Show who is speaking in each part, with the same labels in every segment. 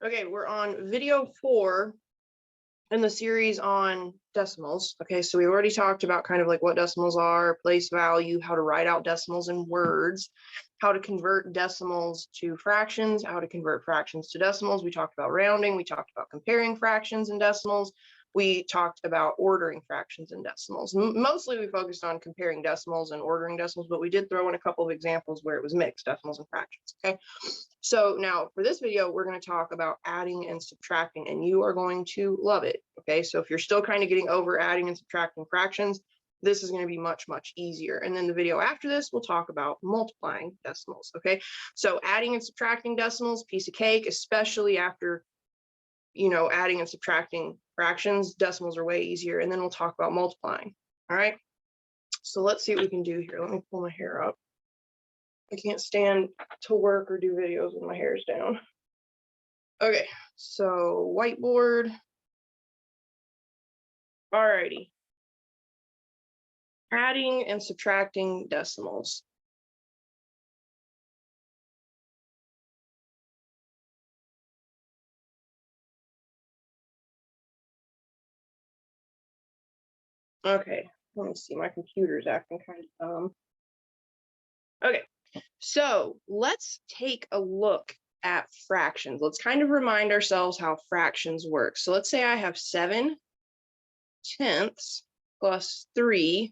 Speaker 1: Okay, we're on video 4 in the series on decimals. Okay, so we already talked about kind of like what decimals are, place value, how to write out decimals in words, how to convert decimals to fractions, how to convert fractions to decimals. We talked about rounding, we talked about comparing fractions and decimals. We talked about ordering fractions and decimals. Mostly we focused on comparing decimals and ordering decimals, but we did throw in a couple of examples where it was mixed decimals and fractions. Okay, so now for this video, we're going to talk about adding and subtracting, and you are going to love it. Okay, so if you're still kind of getting over adding and subtracting fractions, this is going to be much, much easier. And then the video after this, we'll talk about multiplying decimals. Okay, so adding and subtracting decimals, piece of cake, especially after, adding and subtracting fractions. Decimals are way easier. And then we'll talk about multiplying. All right, so let's see what we can do here. Let me pull my hair up. I can't stand to work or do videos with my hair's down. Okay, so whiteboard. Alrighty. Adding and subtracting decimals. Okay, let me see. My computer's acting kind of dumb. Okay, so let's take a look at fractions. Let's kind of remind ourselves how fractions work. So let's say I have 7/10 plus 3/100.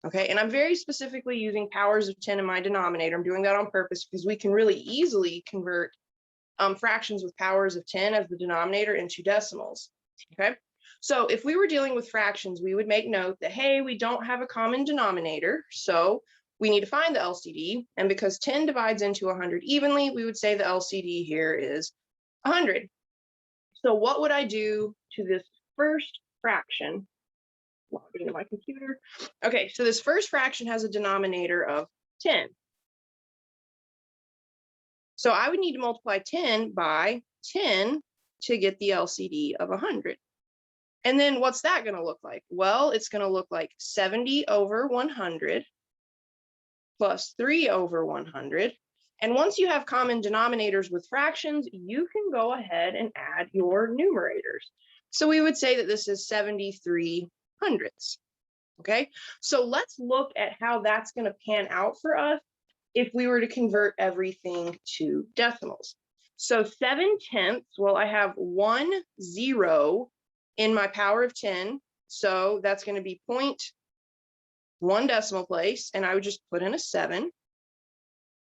Speaker 1: Okay, and I'm very specifically using powers of 10 in my denominator. I'm doing that on purpose because we can really easily convert fractions with powers of 10 as the denominator into decimals. Okay, so if we were dealing with fractions, we would make note that, hey, we don't have a common denominator, so we need to find the LCD. And because 10 divides into 100 evenly, we would say the LCD here is 100. So what would I do to this first fraction? Log into my computer. Okay, so this first fraction has a denominator of 10. So I would need to multiply 10 by 10 to get the LCD of 100. And then what's that going to look like? Well, it's going to look like 70 over 100 plus 3 over 100. And once you have common denominators with fractions, you can go ahead and add your numerators. So we would say that this is 73/100. Okay, so let's look at how that's going to pan out for us if we were to convert everything to decimals. So 7/10, well, I have 1 0 in my power of 10. So that's going to be 0.1 decimal place, and I would just put in a 7.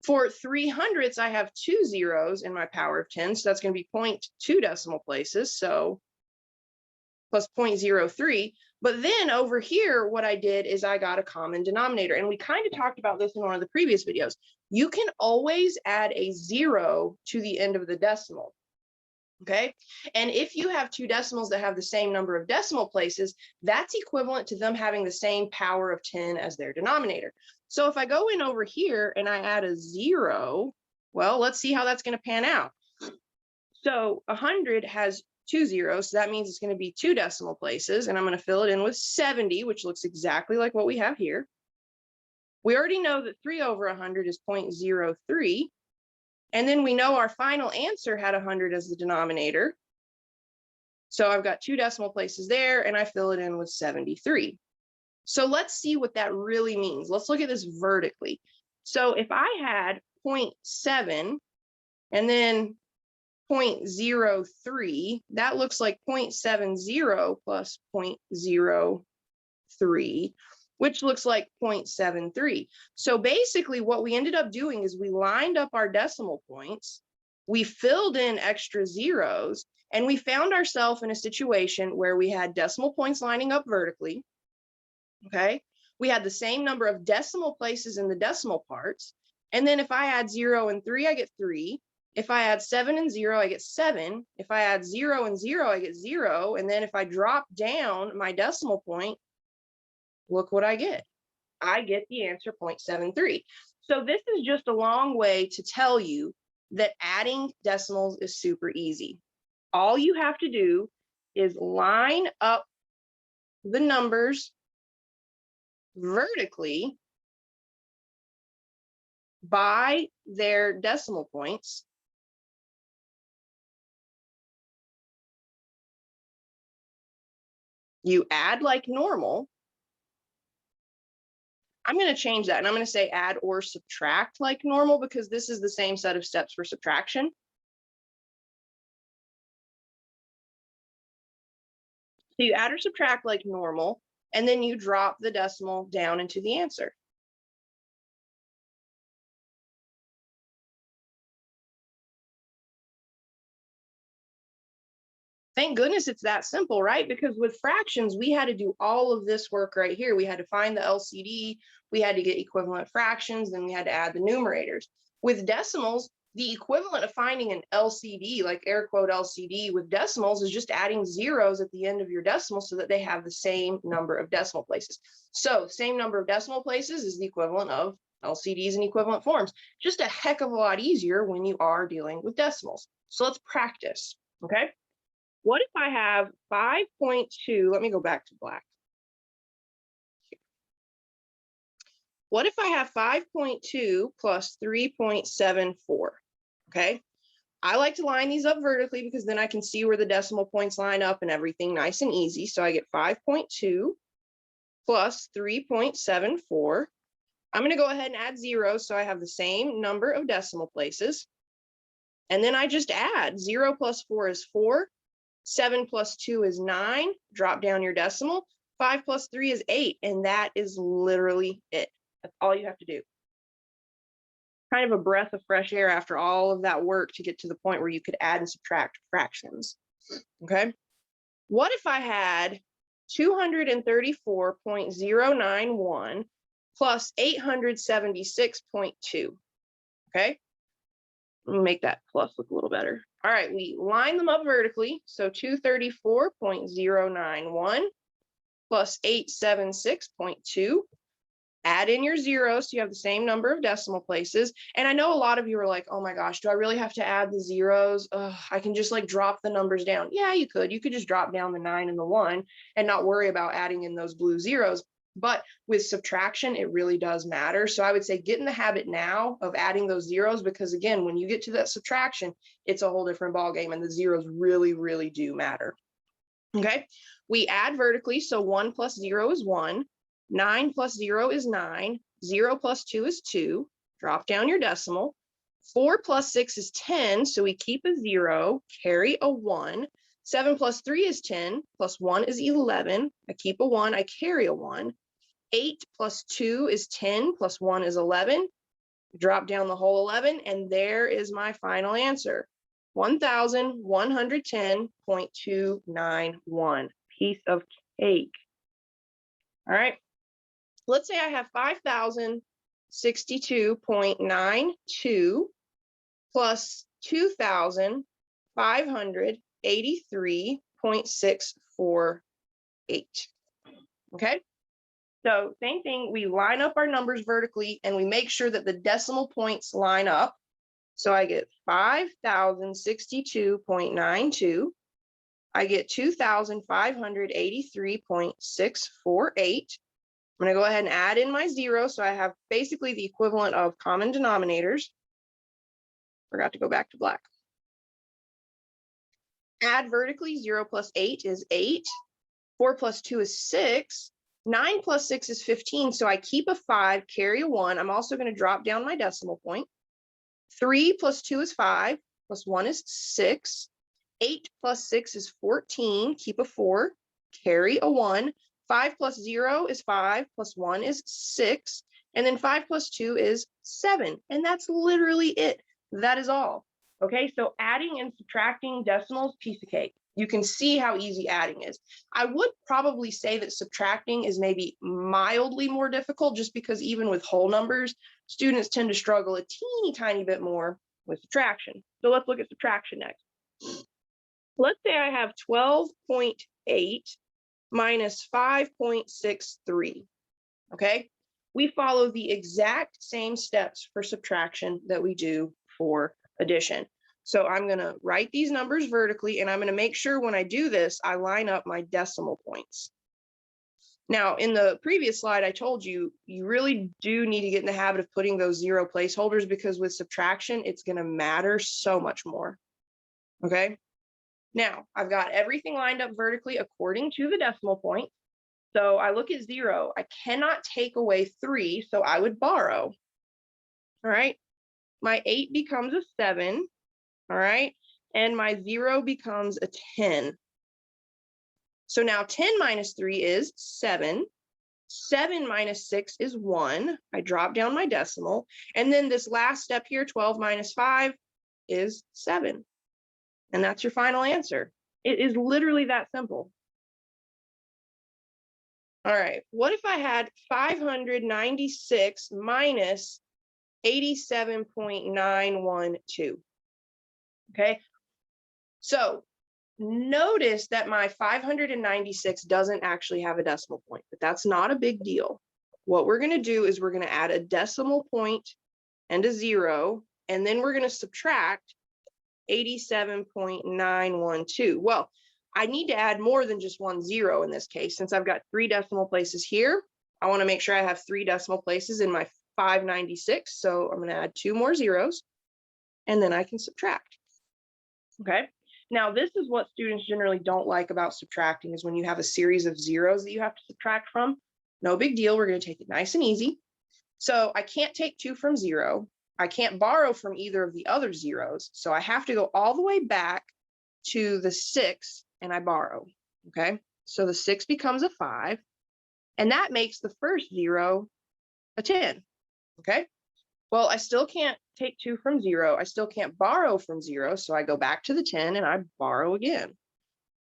Speaker 1: For 3/100, I have 2 zeros in my power of 10. So that's going to be 0.2 decimal places. So plus 0.03. But then over here, what I did is I got a common denominator. And we kind of talked about this in one of the previous videos. You can always add a 0 to the end of the decimal. Okay, and if you have two decimals that have the same number of decimal places, that's equivalent to them having the same power of 10 as their denominator. So if I go in over here and I add a 0, well, let's see how that's going to pan out. So 100 has 2 zeros, so that means it's going to be 2 decimal places, and I'm going to fill it in with 70, which looks exactly like what we have here. We already know that 3 over 100 is 0.03. And then we know our final answer had 100 as the denominator. So I've got 2 decimal places there, and I fill it in with 73. So let's see what that really means. Let's look at this vertically. So if I had 0.7 and then 0.03, that looks like 0.70 plus 0.03, which looks like 0.73. So basically what we ended up doing is we lined up our decimal points, we filled in extra zeros, and we found ourselves in a situation where we had decimal points lining up vertically. Okay, we had the same number of decimal places in the decimal parts. And then if I add 0 and 3, I get 3. If I add 7 and 0, I get 7. If I add 0 and 0, I get 0. And then if I drop down my decimal point, look what I get. I get the answer 0.73. So this is just a long way to tell you that adding decimals is super easy. All you have to do is line up the numbers vertically by their decimal points, You add like normal. I'm going to change that and I'm going to say add or subtract like normal because this is the same set of steps for subtraction. So you add or subtract like normal, and then you drop the decimal down into the answer. Thank goodness it's that simple, right? Because with fractions, we had to do all of this work right here. We had to find the LCD, we had to get equivalent fractions, then we had to add the numerators. With decimals, the equivalent of finding an LCD, like air quote LCD with decimals, is just adding zeros at the end of your decimal so that they have the same number of decimal places. So same number of decimal places is the equivalent of LCDs in equivalent forms. Just a heck of a lot easier when you are dealing with decimals. So let's practice, okay? What if I have 5.2? Let me go back to black. What if I have 5.2 plus 3.74? Okay. I like to line these up vertically because then I can see where the decimal points line up and everything nice and easy. So I get 5.2 plus 3.74. I'm going to go ahead and add zeros so I have the same number of decimal places. And then I just add 0 plus 4 is 4. 7 plus 2 is 9. Drop down your decimal. 5 plus 3 is 8. And that is literally it. That's all you have to do. Kind of a breath of fresh air after all of that work to get to the point where you could add and subtract fractions. Okay. What if I had 234.091 plus 876.2? Okay. Let me make that plus look a little better. All right, we line them up vertically. So 234.091 plus 876.2. Add in your zeros so you have the same number of decimal places. And I know a lot of you are like, oh my gosh, do I really have to add the zeros? I can just like drop the numbers down. Yeah, you could. You could just drop down the 9 and the 1 and not worry about adding in those blue zeros. But with subtraction, it really does matter. So I would say get in the habit now of adding those zeros because again, when you get to that subtraction, it's a whole different ballgame and the zeros really, really do matter. Okay, we add vertically. So 1 plus 0 is 1. 9 plus 0 is 9. 0 plus 2 is 2. Drop down your decimal. 4 plus 6 is 10. So we keep a 0, carry a 1. 7 plus 3 is 10. Plus 1 is 11. I keep a 1. I carry a 1. 8 plus 2 is 10. Plus 1 is 11. Drop down the whole 11. And there is my final answer. 1,110.291. Piece of cake. All right. Let's say I have 5,062.92 plus 2,583.648. Okay. So same thing, we line up our numbers vertically and we make sure that the decimal points line up. So I get 5,062.92. I get 2,583.648. I'm going to go ahead and add in my 0. So I have basically the equivalent of common denominators. Forgot to go back to black. Add vertically, 0 plus 8 is 8. 4 plus 2 is 6. 9 plus 6 is 15. So I keep a 5, carry a 1. I'm also going to drop down my decimal point. 3 plus 2 is 5. Plus 1 is 6. 8 plus 6 is 14. Keep a 4, carry a 1. 5 plus 0 is 5, plus 1 is 6, and then 5 plus 2 is 7, and that's literally it. That is all. Okay, so adding and subtracting decimals, piece of cake. You can see how easy adding is. I would probably say that subtracting is maybe mildly more difficult just because even with whole numbers, students tend to struggle a teeny tiny bit more with subtraction. So let's look at subtraction next. Let's say I have 12.8 minus 5.63, okay? We follow the exact same steps for subtraction that we do for addition. So I'm gonna write these numbers vertically and I'm gonna make sure when I do this, I line up my decimal points. Now, in the previous slide, I told you, you really do need to get in the habit of putting those 0 placeholders because with subtraction, it's gonna matter so much more, okay? Now, I've got everything lined up vertically according to the decimal point. So I look at 0. I cannot take away 3, so I would borrow. All right. My 8 becomes a 7. All right. And my 0 becomes a 10. So now 10 minus 3 is 7. 7 minus 6 is 1. I drop down my decimal. And then this last step here, 12 minus 5 is 7. And that's your final answer. It is literally that simple. All right, what if I had 596 minus 87.912? Okay, so notice that my 596 doesn't actually have a decimal point, but that's not a big deal. What we're going to do is we're going to add a decimal point and a 0, and then we're going to subtract 87.912. Well, I need to add more than just 1 0 in this case. Since I've got 3 decimal places here, I want to make sure I have 3 decimal places in my 596. So I'm going to add 2 more zeros, and then I can subtract. Okay. Now, this is what students generally don't like about subtracting, is when you have a series of zeros that you have to subtract from. No big deal. We're going to take it nice and easy. So I can't take 2 from 0. I can't borrow from either of the other zeros. So I have to go all the way back to the 6 and I borrow. Okay. So the 6 becomes a 5. And that makes the first 0 a 10. Okay. Well, I still can't take 2 from 0. I still can't borrow from 0. So I go back to the 10 and I borrow again.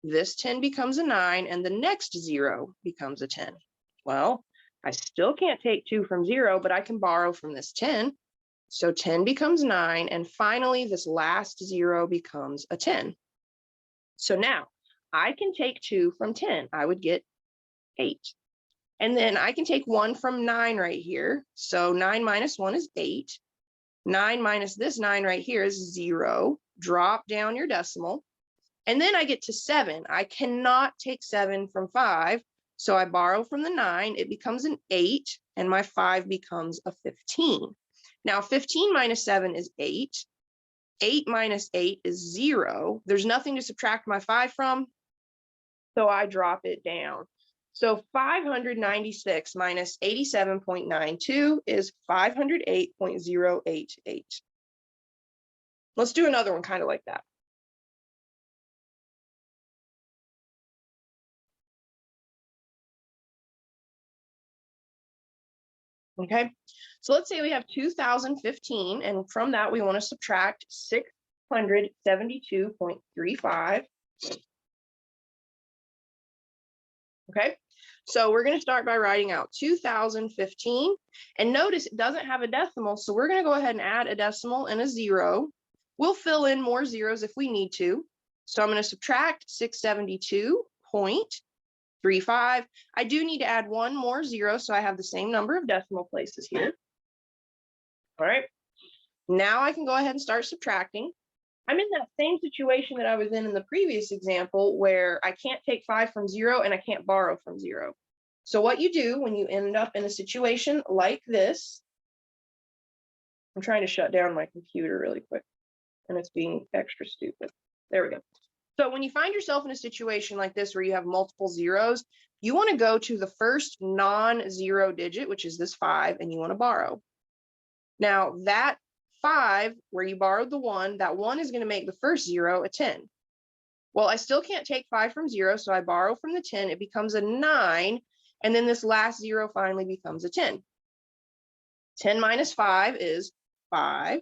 Speaker 1: This 10 becomes a 9 and the next 0 becomes a 10. Well, I still can't take 2 from 0, but I can borrow from this 10. So 10 becomes 9. And finally, this last 0 becomes a 10. So now I can take 2 from 10. I would get 8. And then I can take 1 from 9 right here. So 9 minus 1 is 8. 9 minus this 9 right here is 0. Drop down your decimal. And then I get to 7. I cannot take 7 from 5. So I borrow from the 9. It becomes an 8. And my 5 becomes a 15. Now 15 minus 7 is 8. 8 minus 8 is 0. There's nothing to subtract my 5 from. So I drop it down. So 596 minus 87.92 is 508.088. Let's do another one kind of like that. Okay, so let's say we have 2015, and from that we want to subtract 672.35. Okay, so we're going to start by writing out 2015, and notice it doesn't have a decimal, so we're going to go ahead and add a decimal and a 0. We'll fill in more zeros if we need to. So I'm going to subtract 672.35. I do need to add 1 more 0, so I have the same number of decimal places here. All right, now I can go ahead and start subtracting. I'm in that same situation that I was in the previous example, where I can't take 5 from 0 and I can't borrow from 0. So what you do when you end up in a situation like this, I'm trying to shut down my computer really quick, and it's being extra stupid. There we go. So when you find yourself in a situation like this where you have multiple zeros, you want to go to the first non-zero digit, which is this 5, and you want to borrow. Now that 5, where you borrowed the 1, that 1 is going to make the first 0 a 10. Well, I still can't take 5 from 0, so I borrow from the 10. It becomes a 9, and then this last 0 finally becomes a 10. 10 minus 5 is 5.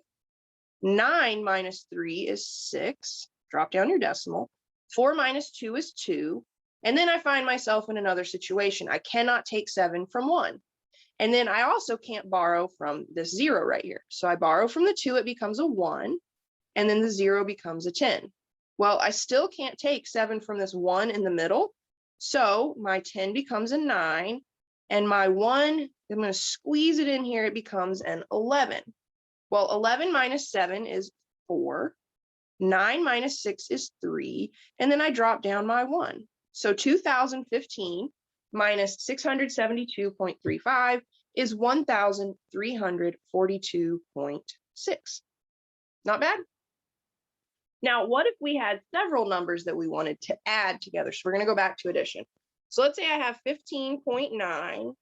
Speaker 1: 9 minus 3 is 6. Drop down your decimal. 4 minus 2 is 2. And then I find myself in another situation. I cannot take 7 from 1. And then I also can't borrow from this 0 right here. So I borrow from the 2, it becomes a 1. And then the 0 becomes a 10. Well, I still can't take 7 from this 1 in the middle. So my 10 becomes a 9. And my 1, I'm going to squeeze it in here, it becomes an 11. Well, 11 minus 7 is 4. 9 minus 6 is 3. And then I drop down my 1. So 2015 minus 672.35 is 1,342.6. Not bad. Now, what if we had several numbers that we wanted to add together? So we're going to go back to addition. So let's say I have 15.9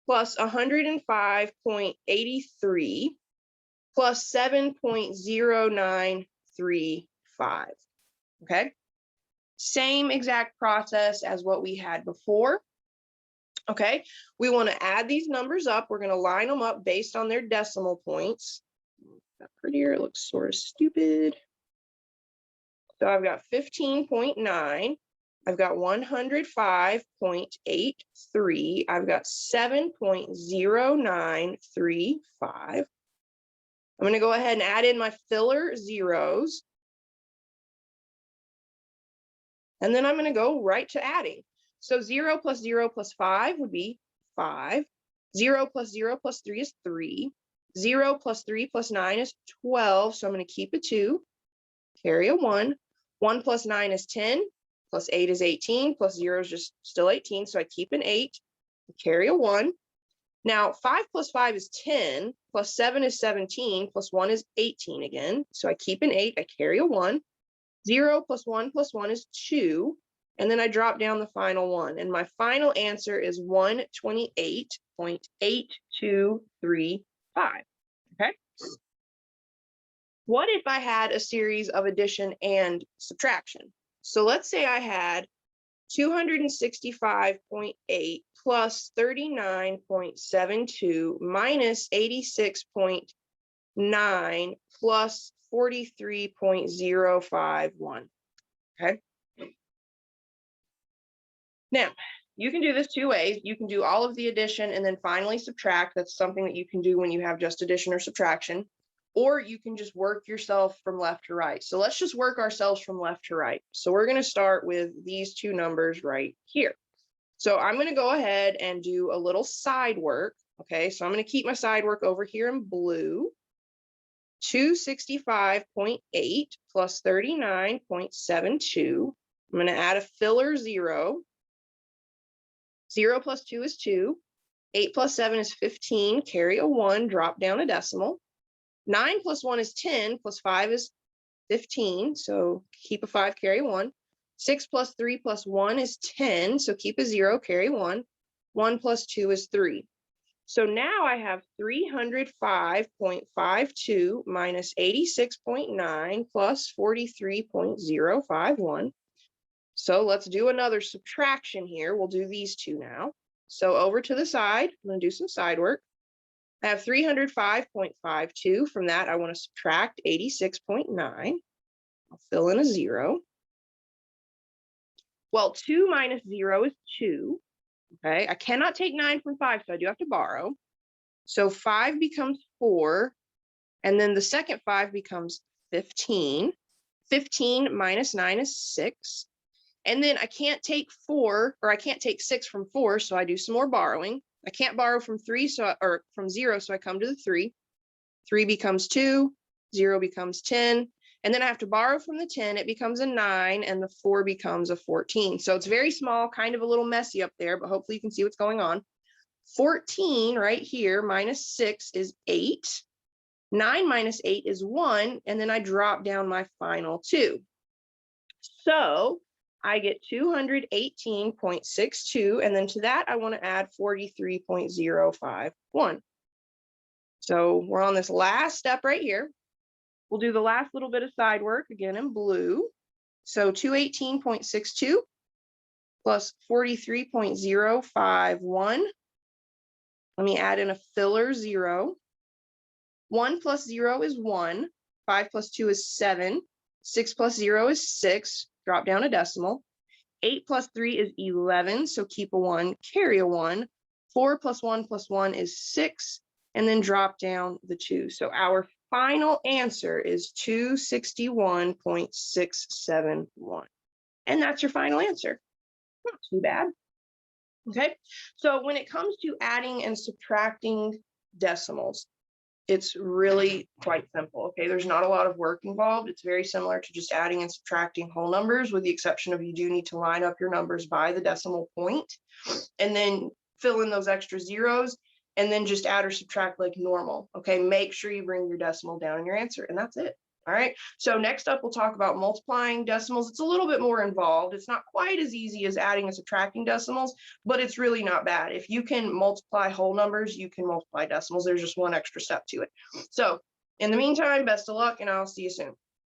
Speaker 1: plus 105.83 plus 7.0935. Okay. Same exact process as what we had before. Okay. We want to add these numbers up. We're going to line them up based on their decimal points. That prettier. It looks sort of stupid. So I've got 15.9. I've got 105.83. I've got 7.0935. I'm going to go ahead and add in my filler zeros. And then I'm going to go right to adding. So 0 plus 0 plus 5 would be 5. 0 plus 0 plus 3 is 3. 0 plus 3 plus 9 is 12. So I'm going to keep a 2, carry a 1. 1 plus 9 is 10. Plus 8 is 18. Plus 0 is just still 18. So I keep an 8, carry a 1. Now 5 plus 5 is 10. Plus 7 is 17. Plus 1 is 18 again. So I keep an 8, I carry a 1. 0 plus 1 is 2. And then I drop down the final 1. And my final answer is 128.8235. Okay. What if I had a series of addition and subtraction? So let's say I had 265.8 plus 39.72 minus 86.9 plus 43.051. Okay. Now, you can do this two ways. You can do all of the addition and then finally subtract. That's something that you can do when you have just addition or subtraction. Or you can just work yourself from left to right. So let's just work ourselves from left to right. So we're going to start with these two numbers right here. So I'm going to go ahead and do a little side work. Okay, so I'm going to keep my side work over here in blue. 265.8 plus 39.72. I'm going to add a filler 0. 0 plus 2 is 2. 8 plus 7 is 15. Carry a 1, drop down a decimal. 9 plus 1 is 10, plus 5 is 15, so keep a 5, carry 1. 6 plus 3 plus 1 is 10, so keep a 0, carry 1. 1 plus 2 is 3. So now I have 305.52 minus 86.9 plus 43.051. So let's do another subtraction here. We'll do these two now. So over to the side, I'm going to do some side work. I have 305.52. From that, I want to subtract 86.9. I'll fill in a 0. Well, 2 minus 0 is 2. Okay, I cannot take 9 from 5, so I do have to borrow. So 5 becomes 4, and then the second 5 becomes 15. 15 minus 9 is 6. And then I can't take 4, or I can't take 6 from 4, so I do some more borrowing. I can't borrow from 3, or from 0, so I come to the 3. 3 becomes 2, 0 becomes 10, and then I have to borrow from the 10, it becomes a 9, and the 4 becomes a 14. So it's very small, kind of a little messy up there, but hopefully you can see what's going on. 14 right here minus 6 is 8. 9 minus 8 is 1, and then I drop down my final 2. So I get 218.62, and then to that, I want to add 43.051. So we're on this last step right here. We'll do the last little bit of side work again in blue. So 218.62 plus 43.051. Let me add in a filler 0. 1 plus 0 is 1. 5 plus 2 is 7. 6 plus 0 is 6. Drop down a decimal. 8 plus 3 is 11, so keep a 1, carry a 1. 4 plus 1 is 6, and then drop down the 2. So our final answer is 261.671. And that's your final answer. Not too bad. Okay, so when it comes to adding and subtracting decimals, it's really quite simple. Okay, there's not a lot of work involved. It's very similar to just adding and subtracting whole numbers, with the exception of you do need to line up your numbers by the decimal point and then fill in those extra zeros and then just add or subtract like normal. Okay, make sure you bring your decimal down in your answer, and that's it. All right, so next up, we'll talk about multiplying decimals. It's a little bit more involved. It's not quite as easy as adding and subtracting decimals, but it's really not bad. If you can multiply whole numbers, you can multiply decimals. There's just one extra step to it. So in the meantime, best of luck, and I'll see you soon.